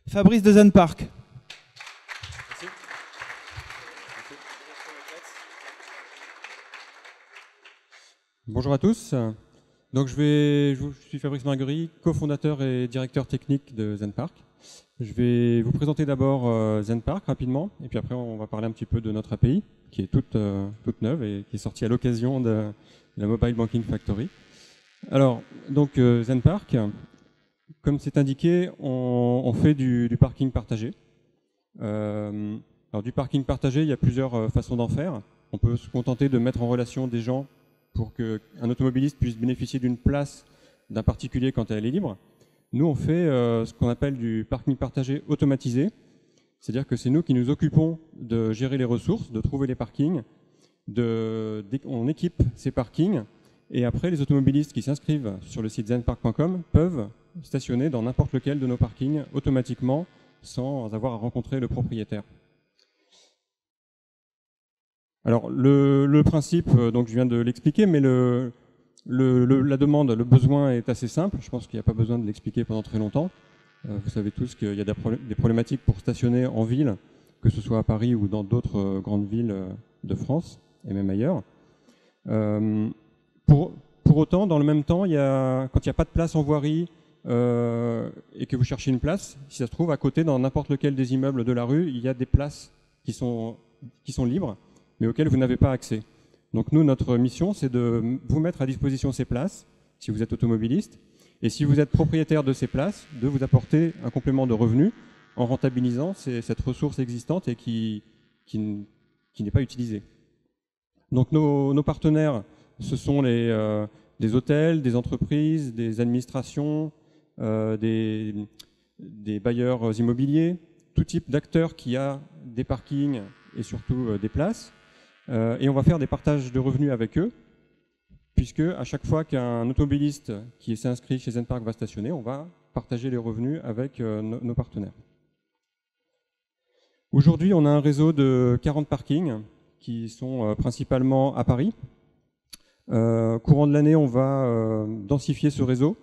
Fabrice de Zenpark. Merci. Bonjour à tous. Donc je suis Fabrice Marguerie, cofondateur et directeur technique de Zenpark. Je vais vous présenter d'abord Zenpark rapidement, et puis après on va parler un petit peu de notre API, qui est toute neuve et qui est sortie à l'occasion de la Mobile Banking Factory. Alors, donc Zenpark, comme c'est indiqué, on fait du parking partagé. Alors du parking partagé, il y a plusieurs façons d'en faire. On peut se contenter de mettre en relation des gens pour qu'un automobiliste puisse bénéficier d'une place d'un particulier quand elle est libre. Nous, on fait ce qu'on appelle du parking partagé automatisé. C'est-à-dire que c'est nous qui nous occupons de gérer les ressources, de trouver les parkings, on équipe ces parkings, et après, les automobilistes qui s'inscrivent sur le site zenpark.com peuvent stationner dans n'importe lequel de nos parkings automatiquement sans avoir à rencontrer le propriétaire. Alors, le principe, donc je viens de l'expliquer, mais la demande, le besoin est assez simple. Je pense qu'il n'y a pas besoin de l'expliquer pendant très longtemps. Vous savez tous qu'il y a des problématiques pour stationner en ville, que ce soit à Paris ou dans d'autres grandes villes de France, et même ailleurs. Pour autant, dans le même temps, quand il n'y a pas de place en voirie et que vous cherchez une place, si ça se trouve, à côté, dans n'importe lequel des immeubles de la rue, il y a des places qui sont libres, mais auxquelles vous n'avez pas accès. Donc nous, notre mission, c'est de vous mettre à disposition ces places, si vous êtes automobiliste, et si vous êtes propriétaire de ces places, de vous apporter un complément de revenus en rentabilisant cette ressource existante et qui n'est pas utilisée. Donc nos partenaires, ce sont des hôtels, des entreprises, des administrations, des bailleurs immobiliers, tout type d'acteurs qui a des parkings et surtout des places. Et on va faire des partages de revenus avec eux, puisque à chaque fois qu'un automobiliste qui s'est inscrit chez Zenpark va stationner, on va partager les revenus avec nos partenaires. Aujourd'hui, on a un réseau de 40 parkings qui sont principalement à Paris. Courant de l'année, on va densifier ce réseau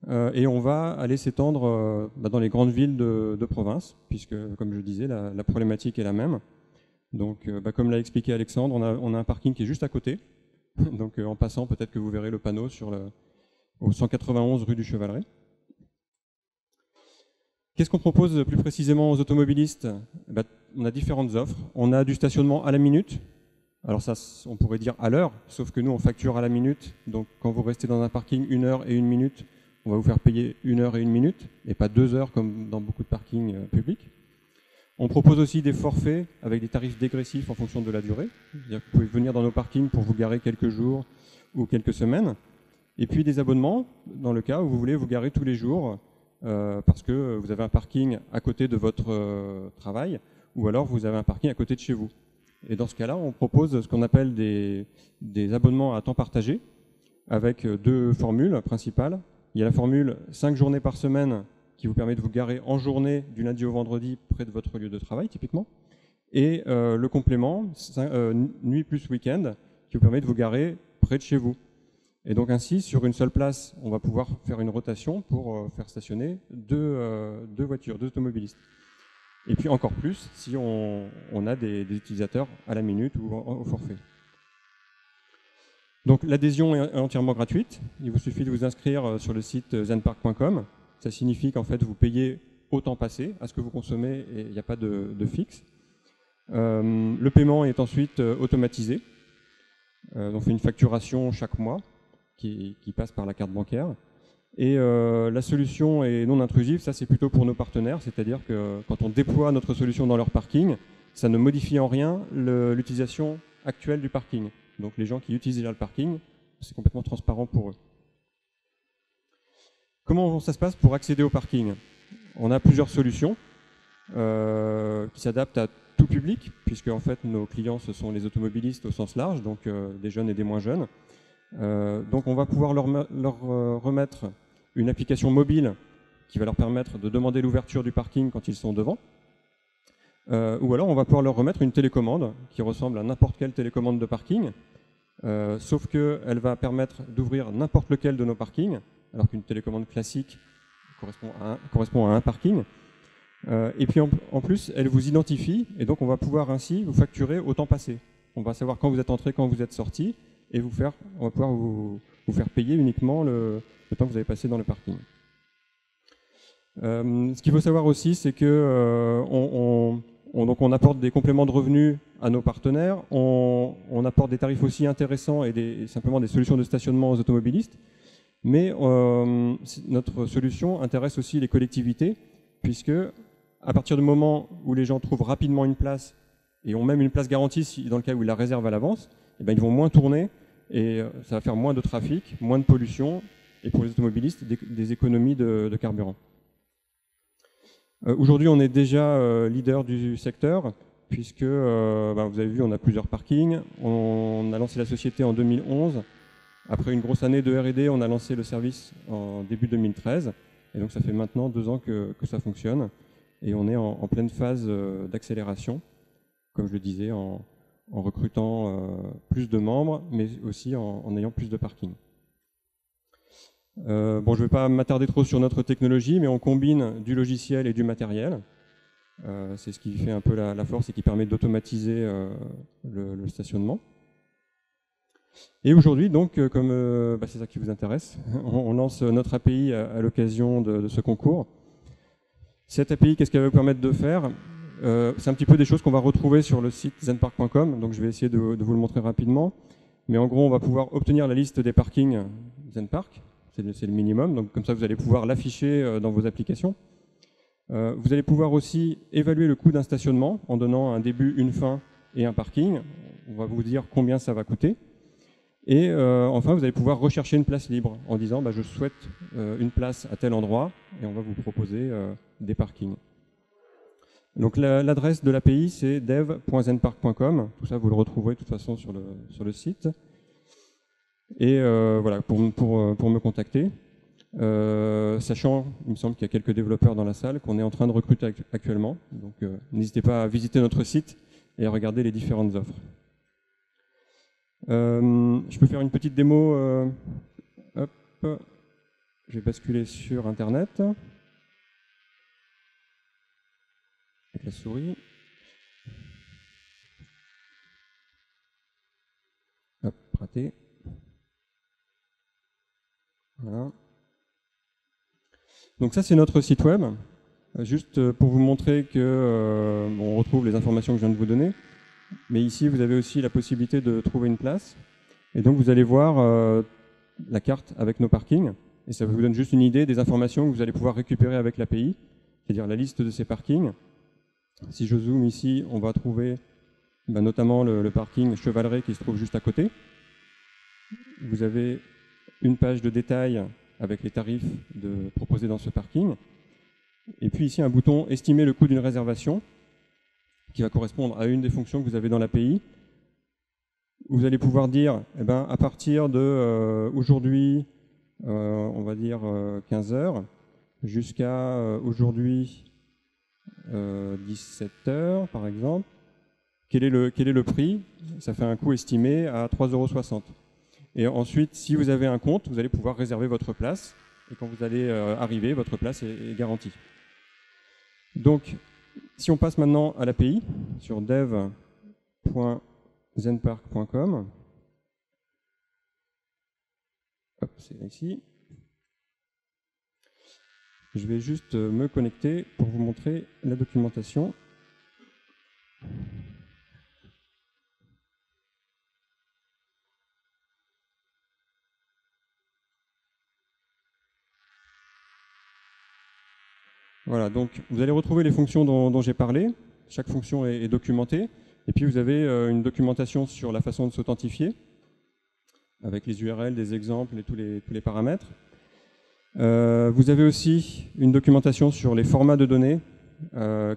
et on va aller s'étendre dans les grandes villes de province, puisque, comme je disais, la problématique est la même. Donc, comme l'a expliqué Alexandre, on a un parking qui est juste à côté. Donc, en passant, peut-être que vous verrez le panneau au 191 rue du Chevaleret. Qu'est-ce qu'on propose plus précisément aux automobilistes? On a différentes offres. On a du stationnement à la minute. Alors ça, on pourrait dire à l'heure, sauf que nous, on facture à la minute. Donc, quand vous restez dans un parking 1 heure et 1 minute, on va vous faire payer 1 heure et 1 minute, et pas 2 heures comme dans beaucoup de parkings publics. On propose aussi des forfaits avec des tarifs dégressifs en fonction de la durée. C'est-à-dire que vous pouvez venir dans nos parkings pour vous garer quelques jours ou quelques semaines. Et puis des abonnements, dans le cas où vous voulez vous garer tous les jours, parce que vous avez un parking à côté de votre travail, ou alors vous avez un parking à côté de chez vous. Et dans ce cas-là, on propose ce qu'on appelle des abonnements à temps partagé, avec 2 formules principales. Il y a la formule 5 journées par semaine, qui vous permet de vous garer en journée du lundi au vendredi près de votre lieu de travail, typiquement. Et le complément, nuit plus week-end, qui vous permet de vous garer près de chez vous. Et donc ainsi, sur une seule place, on va pouvoir faire une rotation pour faire stationner deux voitures, 2 automobilistes. Et puis encore plus si on a des utilisateurs à la minute ou au forfait. Donc l'adhésion est entièrement gratuite. Il vous suffit de vous inscrire sur le site zenpark.com. Ça signifie qu'en fait vous payez au temps passé, à ce que vous consommez, et il n'y a pas de fixe. Le paiement est ensuite automatisé. On fait une facturation chaque mois qui passe par la carte bancaire. Et la solution est non intrusive, ça c'est plutôt pour nos partenaires, c'est-à-dire que quand on déploie notre solution dans leur parking, ça ne modifie en rien l'utilisation actuelle du parking. Donc les gens qui utilisent déjà le parking, c'est complètement transparent pour eux. Comment ça se passe pour accéder au parking? On a plusieurs solutions qui s'adaptent à tout public, puisque en fait nos clients ce sont les automobilistes au sens large, donc des jeunes et des moins jeunes. Donc on va pouvoir leur remettre une application mobile qui va leur permettre de demander l'ouverture du parking quand ils sont devant. Ou alors on va pouvoir leur remettre une télécommande qui ressemble à n'importe quelle télécommande de parking, sauf qu'elle va permettre d'ouvrir n'importe lequel de nos parkings, alors qu'une télécommande classique correspond à un parking. Et puis en plus, elle vous identifie, et donc on va pouvoir ainsi vous facturer au temps passé. On va savoir quand vous êtes entré, quand vous êtes sorti, et on va pouvoir vous faire payer uniquement le temps que vous avez passé dans le parking. Ce qu'il faut savoir aussi, c'est que on apporte des compléments de revenus à nos partenaires, on apporte des tarifs aussi intéressants et simplement des solutions de stationnement aux automobilistes, mais notre solution intéresse aussi les collectivités, puisque à partir du moment où les gens trouvent rapidement une place et ont même une place garantie dans le cas où ils la réservent à l'avance, eh ben, ils vont moins tourner et ça va faire moins de trafic, moins de pollution et pour les automobilistes des économies de carburant. Aujourd'hui, on est déjà leader du secteur puisque, vous avez vu, on a plusieurs parkings. On a lancé la société en 2011. Après une grosse année de R&D, on a lancé le service en début 2013. Et donc ça fait maintenant 2 ans que ça fonctionne. Et on est en pleine phase d'accélération, comme je le disais, en recrutant plus de membres, mais aussi en ayant plus de parkings. Je ne vais pas m'attarder trop sur notre technologie, mais on combine du logiciel et du matériel. C'est ce qui fait un peu la force et qui permet d'automatiser le stationnement. Et aujourd'hui, donc, comme c'est ça qui vous intéresse, on lance notre API à l'occasion de ce concours. Cette API, qu'est-ce qu'elle va vous permettre de faire? C'est un petit peu des choses qu'on va retrouver sur le site zenpark.com, donc je vais essayer de vous le montrer rapidement. Mais en gros, on va pouvoir obtenir la liste des parkings Zenpark, c'est le minimum, donc comme ça vous allez pouvoir l'afficher dans vos applications. Vous allez pouvoir aussi évaluer le coût d'un stationnement en donnant un début, une fin et un parking. On va vous dire combien ça va coûter. Et enfin, vous allez pouvoir rechercher une place libre en disant je souhaite une place à tel endroit et on va vous proposer des parkings. Donc l'adresse de l'API, c'est dev.zenpark.com. Tout ça, vous le retrouverez de toute façon sur le site. Et voilà, pour me contacter. Sachant, il me semble qu'il y a quelques développeurs dans la salle qu'on est en train de recruter actuellement. Donc n'hésitez pas à visiter notre site et à regarder les différentes offres. Je peux faire une petite démo. Hop, je vais basculer sur Internet avec la souris. Hop, raté. Voilà. Donc ça, c'est notre site web. Juste pour vous montrer que on retrouve les informations que je viens de vous donner. Mais ici, vous avez aussi la possibilité de trouver une place. Et donc, vous allez voir la carte avec nos parkings. Et ça vous donne juste une idée des informations que vous allez pouvoir récupérer avec l'API, c'est-à-dire la liste de ces parkings. Si je zoome ici, on va trouver notamment le parking Chevaleret qui se trouve juste à côté. Vous avez une page de détail avec les tarifs proposés dans ce parking. Et puis ici, un bouton « Estimer le coût d'une réservation » qui va correspondre à une des fonctions que vous avez dans l'API. Vous allez pouvoir dire, à partir de aujourd'hui, on va dire 15 heures, jusqu'à aujourd'hui 17 heures, par exemple, quel est le prix? Ça fait un coût estimé à 3,60 €. Et ensuite, si vous avez un compte, vous allez pouvoir réserver votre place. Et quand vous allez arriver, votre place est garantie. Donc, si on passe maintenant à l'API sur dev.zenpark.com, c'est ici. Je vais juste me connecter pour vous montrer la documentation. Voilà, donc vous allez retrouver les fonctions dont j'ai parlé. Chaque fonction est documentée. Et puis vous avez une documentation sur la façon de s'authentifier, avec les URL, des exemples et tous les paramètres. Vous avez aussi une documentation sur les formats de données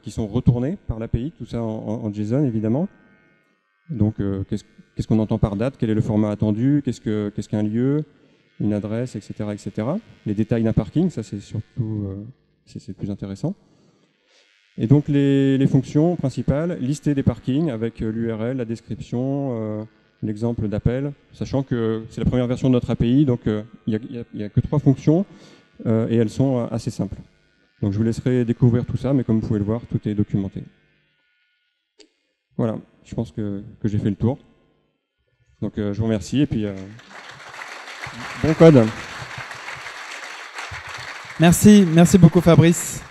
qui sont retournés par l'API, tout ça en JSON évidemment. Donc qu'est-ce qu'on entend par date, quel est le format attendu, qu'est-ce qu'un lieu, une adresse, etc., etc. Les détails d'un parking, ça c'est surtout c'est le plus intéressant. Et donc les fonctions principales, lister des parkings avec l'URL, la description, l'exemple d'appel, sachant que c'est la première version de notre API, donc il n'y a que 3 fonctions et elles sont assez simples. Donc je vous laisserai découvrir tout ça, mais comme vous pouvez le voir, tout est documenté. Voilà, je pense que j'ai fait le tour. Donc je vous remercie et puis bon code. Merci beaucoup Fabrice.